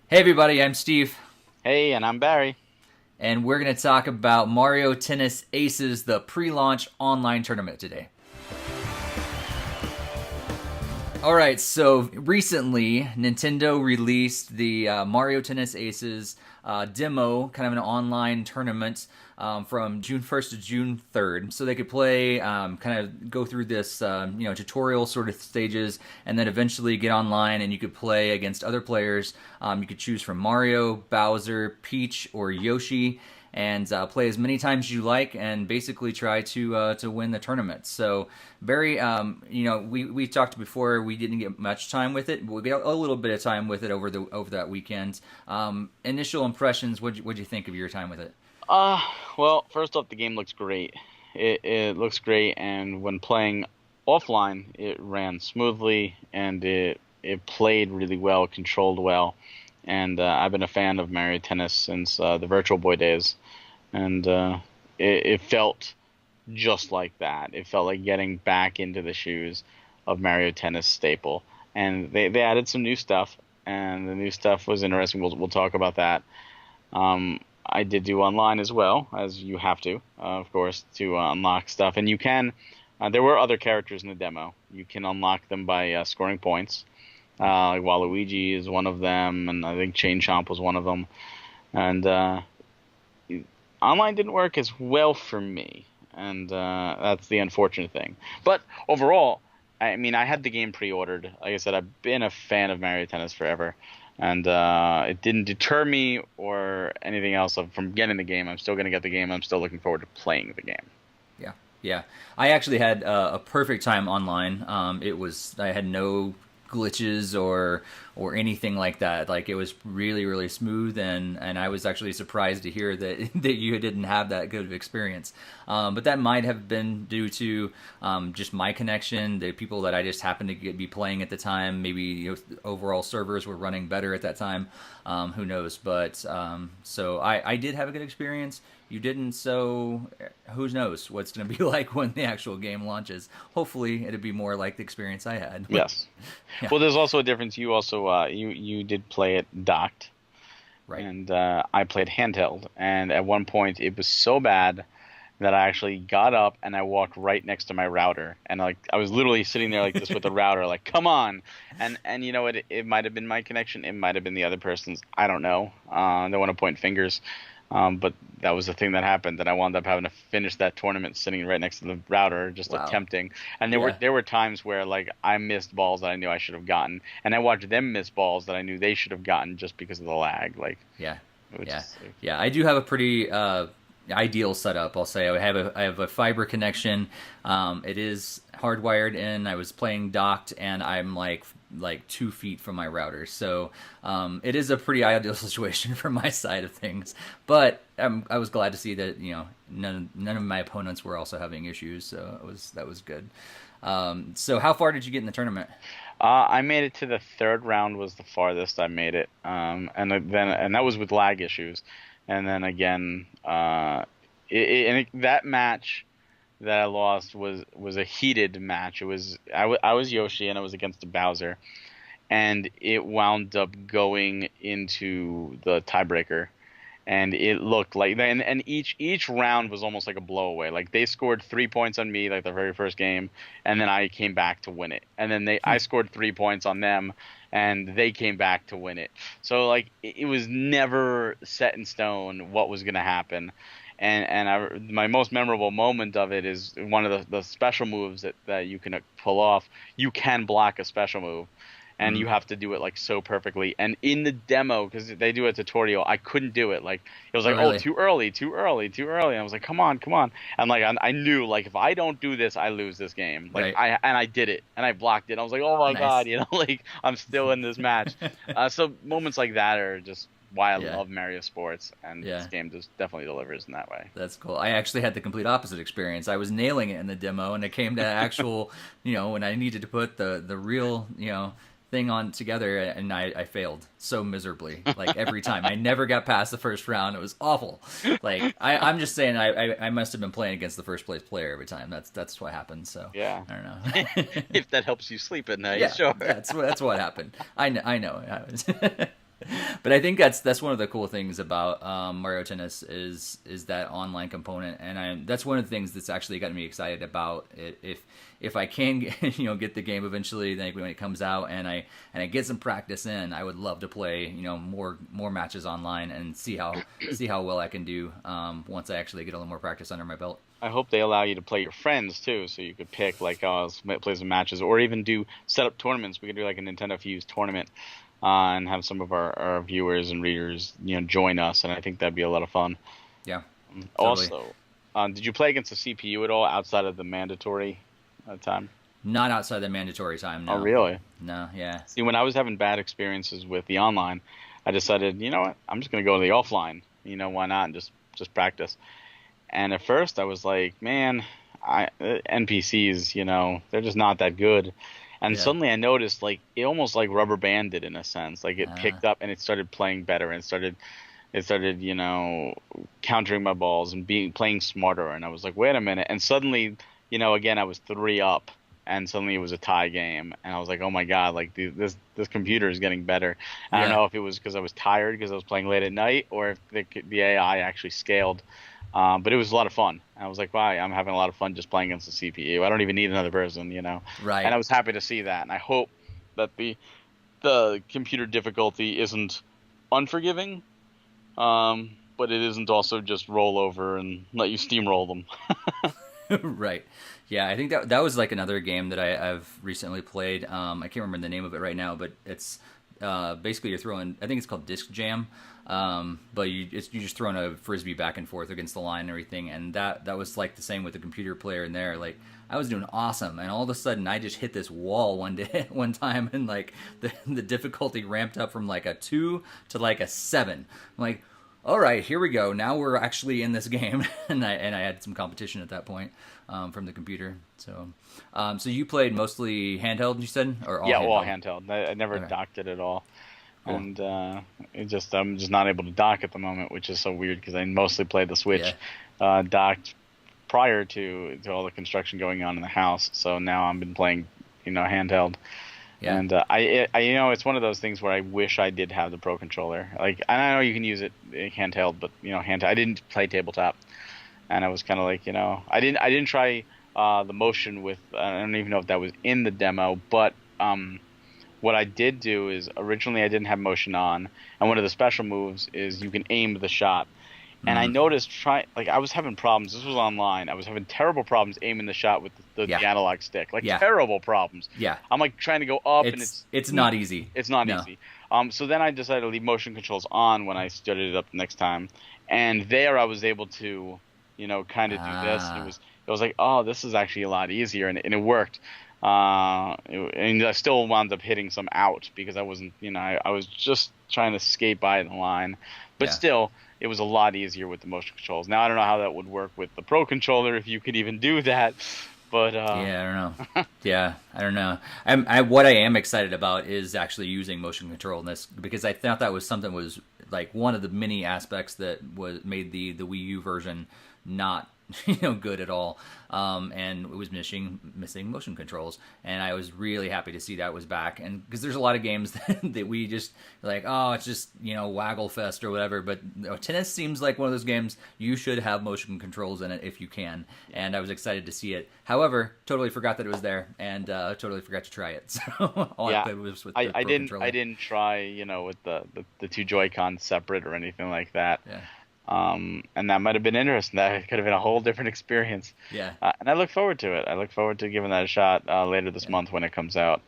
Hey everybody, I'm Steve, Hey, and I'm Barry. and we're going to talk about Mario Tennis Aces, the pre-launch online tournament today. All right, so recently Nintendo released the Mario Tennis Aces demo, kind of an online tournament from June 1st to June 3rd. So they could play, kind of go through this, tutorial sort of stages, and then eventually get online and you could play against other players. You could choose from Mario, Bowser, Peach, or Yoshi, and play as many times as you like, and basically try to win the tournament. So very, we talked before. We didn't get much time with it, but we got a little bit of time with it over that weekend. Initial impressions. What'd you think of your time with it? Uh, well, first off, the game looks great. It looks great, and when playing offline, it ran smoothly and it played really well, controlled well. And I've been a fan of Mario Tennis since the Virtual Boy days, and it felt just like that. It felt like getting back into the shoes of Mario Tennis staple. And they added some new stuff, and the new stuff was interesting. We'll talk about that. I did do online as well, as you have to, of course, to unlock stuff. And you can, there were other characters in the demo. You can unlock them by scoring points. Like Waluigi is one of them, and I think Chain Chomp was one of them. And online didn't work as well for me, and that's the unfortunate thing. But overall, I mean, I had the game pre-ordered. Like I said, I've been a fan of Mario Tennis forever, and it didn't deter me or anything else from getting the game. I'm still going to get the game. I'm still looking forward to playing the game. Yeah, yeah. I actually had a perfect time online. I had no glitches or anything like that. Like it was really really smooth, and I was actually surprised to hear that that you didn't have that good of experience. But that might have been due to just my connection, the people that I just happened to be playing at the time. Maybe overall servers were running better at that time. Who knows? But so I did have a good experience. You didn't, so who knows what's going to be like when the actual game launches. Hopefully, it'll be more like the experience I had. Yes. Yeah, Well, there's also a difference. You also you did play it docked, right. and I played handheld. And at one point, it was so bad that I actually got up and I walked right next to my router, and like I was literally sitting there like this with the router, like come on, and you know it might have been my connection, it might have been the other person's, I don't know. I don't want to point fingers, but that was the thing that happened. That I wound up having to finish that tournament sitting right next to the router, just Wow. attempting. And Yeah. there were times where like I missed balls that I knew I should have gotten, and I watched them miss balls that I knew they should have gotten just because of the lag. Like, Yeah. which Yeah. is like, Yeah. I do have a pretty ideal setup. I'll say I have a fiber connection. It is hardwired in. I was playing docked, and I'm like 2 feet from my router, so it is a pretty ideal situation from my side of things. But I was glad to see that none of my opponents were also having issues, so that was good. So how far did you get in the tournament? I made it to the third round, was the farthest I made it, and that was with lag issues, and then again, that match that I lost was a heated match. It was I was Yoshi and I was against a Bowser, and it wound up going into the tiebreaker, and it looked like, and each round was almost like a blowaway. Like they scored 3 points on me like the very first game, and then I came back to win it, and then I scored 3 points on them, and they came back to win it. So like it was never set in stone what was going to happen. My most memorable moment of it is one of the special moves that you can pull off. You can block a special move, and Hmm. you have to do it like so perfectly. And in the demo, because they do a tutorial, I couldn't do it. Like it was Oh, like, oh, really? too early, too early, too early. And I was like, come on, come on. And like I knew like if I don't do this, I lose this game. Like Right. I did it, and I blocked it. I was like, oh my god, Nice. you know, like I'm still in this match. So moments like that are just why I Yeah. love Mario Sports, and this Yeah. game just definitely delivers in that way. That's cool. I actually had the complete opposite experience. I was nailing it in the demo, and it came to actual, when I needed to put the real, thing on together, and I failed so miserably. Like every time, I never got past the first round. It was awful. Like I'm just saying, I must have been playing against the first place player every time. That's what happened. So Yeah. I don't know. If that helps you sleep at night, Yeah, sure. that's what happened. I know. But I think that's one of the cool things about Mario Tennis is that online component, and that's one of the things that's actually gotten me excited about it. If I can get the game eventually, like when it comes out, and I get some practice in, I would love to play more matches online and see how well I can do once I actually get a little more practice under my belt. I hope they allow you to play your friends too, so you could pick like play some matches, or even do set up tournaments. We could do like a NintendoFuse tournament, and have some of our viewers and readers join us, and I think that'd be a lot of fun. Yeah, totally. Also, did you play against the CPU at all outside of the mandatory time? Not outside the mandatory time, Oh, no. really? No, yeah. See, when I was having bad experiences with the online, I decided, you know what, I'm just gonna go to the offline. Why not? And just practice. And at first, I was like, man, NPCs, they're just not that good. And Yeah. suddenly I noticed, like, it almost like rubber banded in a sense. Like, it Uh, picked up and it started playing better, and it started, countering my balls and playing smarter. And I was like, wait a minute. And suddenly, again, I was 3 up, and suddenly it was a tie game. And I was like, oh my God, like this computer is getting better. I don't yeah. know if it was because I was tired because I was playing late at night, or if the AI actually scaled. But it was a lot of fun. And I was like, wow, I'm having a lot of fun just playing against the CPU. I don't even need another person. And I Right. was happy to see that. And I hope that the computer difficulty isn't unforgiving, but it isn't also just roll over and let you steamroll them. Right. Yeah, I think that was like another game that I've recently played. I can't remember the name of it right now, but it's basically you're throwing. I think it's called Disc Jam. But you're just throwing a frisbee back and forth against the line and everything, and that was like the same with the computer player in there. Like I was doing awesome, and all of a sudden I just hit this wall one time, and like the difficulty ramped up from like a 2 to like a 7. I'm like, all right, here we go. Now we're actually in this game, and I had some competition at that point from the computer. So you played mostly handheld, you said, or all Yeah, all handheld? handheld. I never Okay, docked it at all. cool. And I'm just not able to dock at the moment, which is so weird because I mostly played the Switch Yeah, docked prior to all the construction going on in the house. So now I've been playing, handheld. yeah, And it's one of those things where I wish I did have the Pro controller. Like, and I know you can use it handheld, but handheld. I didn't play tabletop, and I was kind of like, I didn't try the motion with. I don't even know if that was in the demo, but what I did do is originally I didn't have motion on, and one of the special moves is you can aim the shot. And I mm, noticed I was having problems. This was online. I was having terrible problems aiming the shot with the yeah, analog stick, like yeah, terrible problems. yeah. I'm like trying to go up, and It's not easy. it's not No. easy. So then I decided to leave motion controls on when I started it up the next time, and there I was able to, kind of do this. And Ah, it was like, oh, this is actually a lot easier, and it worked. And I still wound up hitting some out because I wasn't, I was just trying to skate by the line, but yeah. still, it was a lot easier with the motion controls. Now I don't know how that would work with the Pro controller if you could even do that, but Yeah, I don't know. Yeah, I don't know. What I am excited about is actually using motion control in this because I thought that was something was like one of the many aspects that was made the Wii U version not good at all, and it was missing motion controls, and I was really happy to see that was back. And because there's a lot of games that we just like, oh, it's just waggle fest or whatever, but tennis seems like one of those games you should have motion controls in it if you can, and I was excited to see it. However, totally forgot that it was there, and totally forgot to try it. So all I yeah, played was with I, the I Pro didn't I controller. didn't try with the two Joy-Cons separate or anything like that. Yeah, And that might have been interesting. That could have been a whole different experience. yeah, And I look forward to it. I look forward to giving that a shot later this yeah. month when it comes out.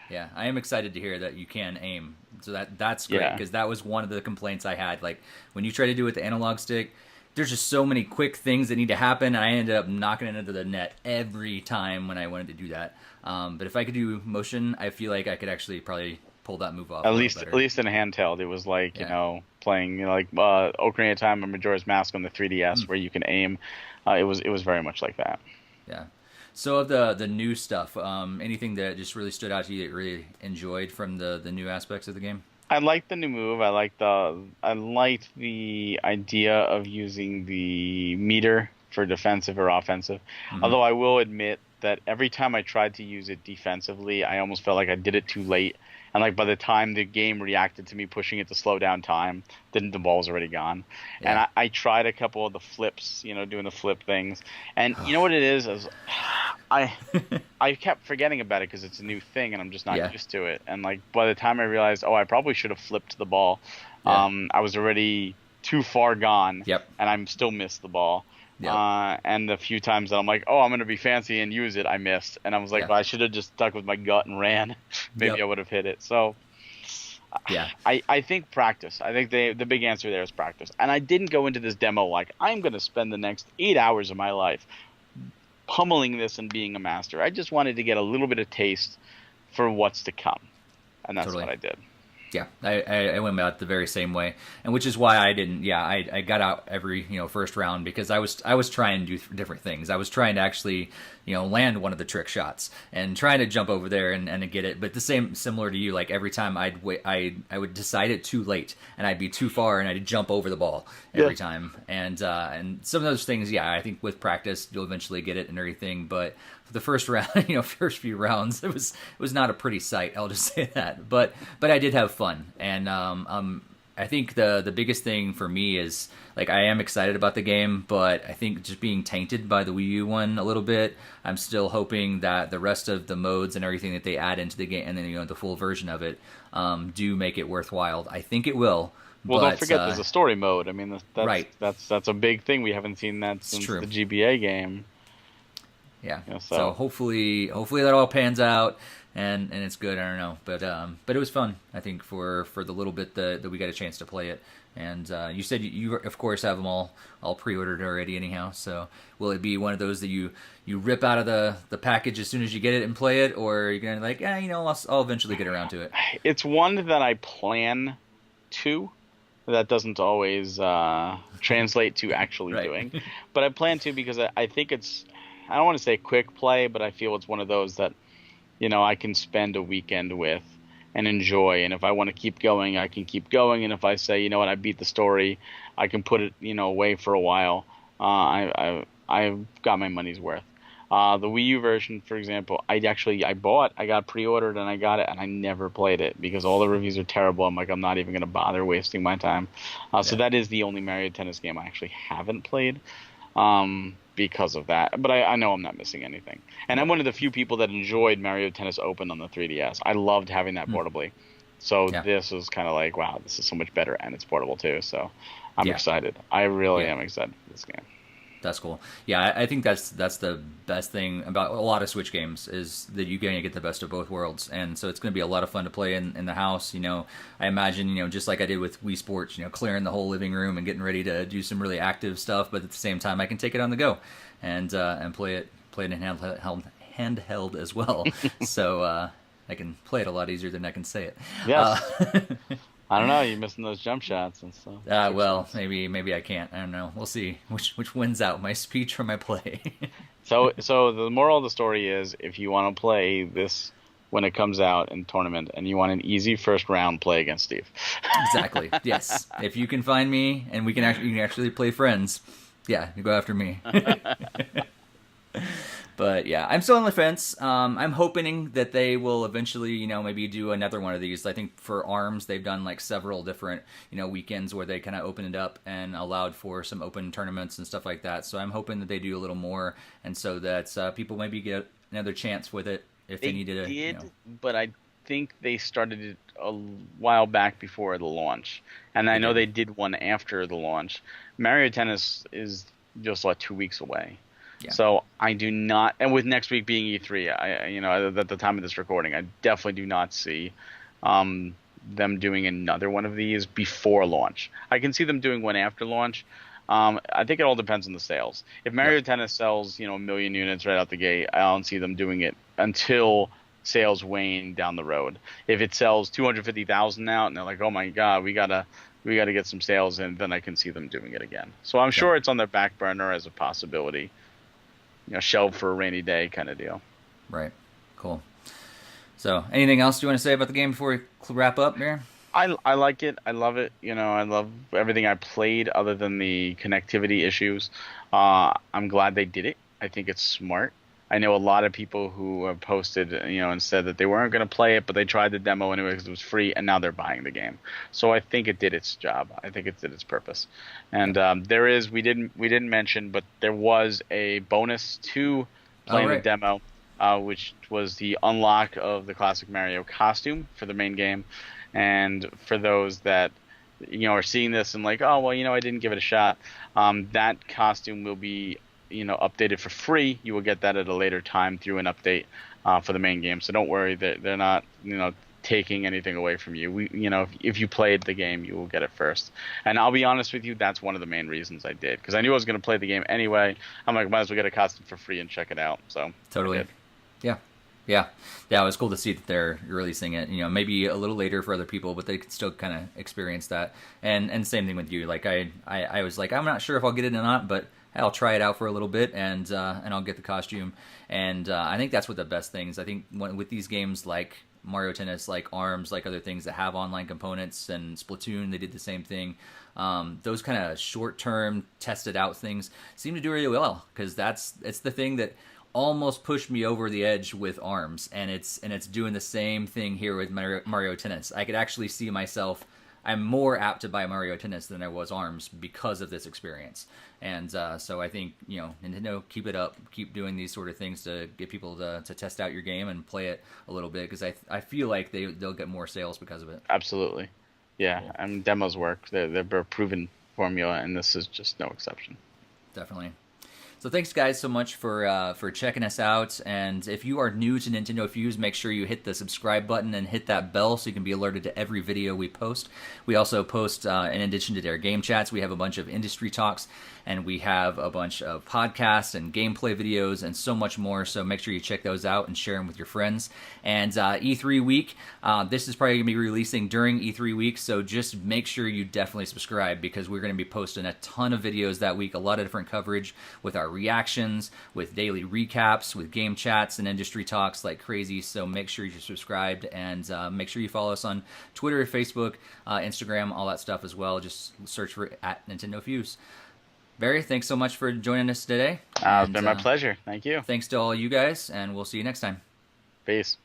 Yeah, I am excited to hear that you can aim. So that's great Yeah. because that was one of the complaints I had. Like when you try to do it with the analog stick, there's just so many quick things that need to happen, and I ended up knocking it into the net every time when I wanted to do that. But if I could do motion, I feel like I could actually probably pull that move off a At little least better. at least in handheld, it was like Yeah. playing like Ocarina of Time or Majora's Mask on the 3DS Mm, where you can aim. It was very much like that. yeah. So of the new stuff, anything that just really stood out to you that you really enjoyed from the new aspects of the game? I liked the new move. I liked the idea of using the meter for defensive or offensive. Hmm. Although I will admit that every time I tried to use it defensively, I almost felt like I did it too late. and like by the time the game reacted to me pushing it to slow down time, then the ball was already gone. And Yeah. I tried a couple of the flips, doing the flip things, and you know what it is I I kept forgetting about it because it's a new thing and I'm just not Yeah. used to it. And like by the time I realized, oh, I probably should have flipped the ball, Yeah. I was already too far gone, Yep. and I'm still missed the ball. Yep. And the few times that I'm like, oh, I'm gonna be fancy and use it, I missed, and I was like, Yeah. well, I should have just stuck with my gut and ran. Maybe I Yep. would have hit it. So Yeah. I think practice. I think the big answer there is practice. And I didn't go into this demo like I'm gonna spend the next 8 hours of my life pummeling this and being a master. I just wanted to get a little bit of taste for what's to come, and that's Totally. what I did. Yeah, I went about the very same way, and which is why I didn't. Yeah, I got out every first round because I was trying to do different things. I was trying to actually land one of the trick shots and trying to jump over there and get it. But the similar to you, like every time I'd wait, I would decide it too late and I'd be too far and I'd jump over the ball every time. And some of those things, yeah, I think with practice you'll eventually get it and everything. But for the first round, first few rounds, it was not a pretty sight. I'll just say that. But I did have fun, and I think the biggest thing for me is like I am excited about the game, but I think just being tainted by the Wii U one a little bit. I'm still hoping that the rest of the modes and everything that they add into the game, and then the full version of it, do make it worthwhile. I think it will. Well, But don't forget there's a story mode. I mean, right, that's a big thing. We haven't seen that it's since true. the GBA game. Yeah. So So hopefully that all pans out and it's good. I don't know, but it was fun. I think for the little bit that we got a chance to play it. And you said you of course have them all pre-ordered already anyhow. So will it be one of those that you rip out of the package as soon as you get it and play it, or are you gonna like I'll eventually get around to it? it's one that I plan to. That doesn't always translate to actually Right. doing, but I plan to because I think it's. I don't want to say quick play, but I feel it's one of those that I can spend a weekend with and enjoy. And if I want to keep going, I can keep going. And if I say, what, I beat the story, I can put it, away for a while. I've got my money's worth. The Wii U version, for example, I got pre-ordered and I got it, and I never played it because all the reviews are terrible. I'm like, I'm not even going to bother wasting my time. So that is the only Mario Tennis game I actually haven't played. Because of that. But I know I'm not missing anything. And I'm one of the few people that enjoyed Mario Tennis Open on the 3DS. I loved having that portably. So Yeah. this is kind of like, wow, this is so much better, and it's portable too. So I'm Yeah. excited. I really Yeah. am excited for this game. That's cool. Yeah, I think that's the best thing about a lot of Switch games is that you're going to get the best of both worlds, and so it's going to be a lot of fun to play in the house. I imagine just like I did with Wii Sports, clearing the whole living room and getting ready to do some really active stuff, but at the same time I can take it on the go and play it in handheld as well. So I can play it a lot easier than I can say it. Yes. I don't know. You're missing those jump shots and stuff. Well, maybe I can't. I don't know. We'll see which wins out, my speech or my play. So the moral of the story is, if you want to play this when it comes out in tournament and you want an easy first round, play against Steve. Exactly. Yes. If you can find me and you can actually play friends, yeah, you go after me. But yeah, I'm still on the fence. I'm hoping that they will eventually, maybe do another one of these. I think for ARMS, they've done like several different, weekends where they kind of opened it up and allowed for some open tournaments and stuff like that. So I'm hoping that they do a little more, and so that people maybe get another chance with it if they needed to. Did, but I think they started it a while back before the launch, and I know they did one after the launch. Mario Tennis is just like 2 weeks away. Yeah. So I do not, and with next week being E3, at the time of this recording, I definitely do not see them doing another one of these before launch. I can see them doing one after launch. I think it all depends on the sales. If Mario Tennis sells, 1 million units right out the gate, I don't see them doing it until sales wane down the road. If it sells 250,000 now, and they're like, oh my god, we gotta get some sales in, then I can see them doing it again. So I'm sure it's on their back burner as a possibility. Shelved for a rainy day kind of deal. Right. Cool. So, anything else you want to say about the game before we wrap up here? I like it. I love it. I love everything I played other than the connectivity issues. I'm glad they did it. I think it's smart. I know a lot of people who have posted, and said that they weren't going to play it, but they tried the demo anyway because it was free, and now they're buying the game. So I think it did its job. I think it did its purpose. And there is we didn't mention, but there was a bonus to Oh, playing the right. demo, which was the unlock of the classic Mario costume for the main game. And for those that are seeing this and like, oh well, I didn't give it a shot, that costume will be updated for free. You will get that at a later time through an update for the main game. So don't worry, they're not taking anything away from you. If you played the game, you will get it first. And I'll be honest with you, that's one of the main reasons I did, because I knew I was going to play the game anyway. I'm like, might as well get a costume for free and check it out. So Totally. Yeah. Yeah. Yeah, it was cool to see that they're releasing it, maybe a little later for other people, but they could still kind of experience that. And same thing with you. Like I was like, I'm not sure if I'll get it or not, but I'll try it out for a little bit, and I'll get the costume. And I think that's what the best things. I think with these games like Mario Tennis, like ARMS, like other things that have online components, and Splatoon, they did the same thing. Those kind of short-term, tested out things seem to do really well, because it's the thing that almost pushed me over the edge with ARMS, and it's doing the same thing here with Mario Tennis. I could actually see myself. I'm more apt to buy Mario Tennis than I was ARMS because of this experience. And so I think, Nintendo, keep it up. Keep doing these sort of things to get people to test out your game and play it a little bit, because I feel like they'll get more sales because of it. Absolutely, yeah. Cool. And demos work. They're a proven formula, and this is just no exception. Definitely. So thanks, guys, so much for checking us out. And if you are new to NintendoFuse, make sure you hit the subscribe button and hit that bell so you can be alerted to every video we post. We also post, in addition to their game chats, we have a bunch of industry talks, and we have a bunch of podcasts and gameplay videos and so much more. So make sure you check those out and share them with your friends. And E3 week, this is probably going to be releasing during E3 week, so just make sure you definitely subscribe, because we're going to be posting a ton of videos that week, a lot of different coverage with our reactions, with daily recaps, with game chats and industry talks like crazy. So make sure you're subscribed, and make sure you follow us on Twitter, Facebook, Instagram, all that stuff as well. Just search for @NintendoFuse. Barry, thanks so much for joining us today. It's been my pleasure. Thank you. Thanks to all you guys, and we'll see you next time. Peace.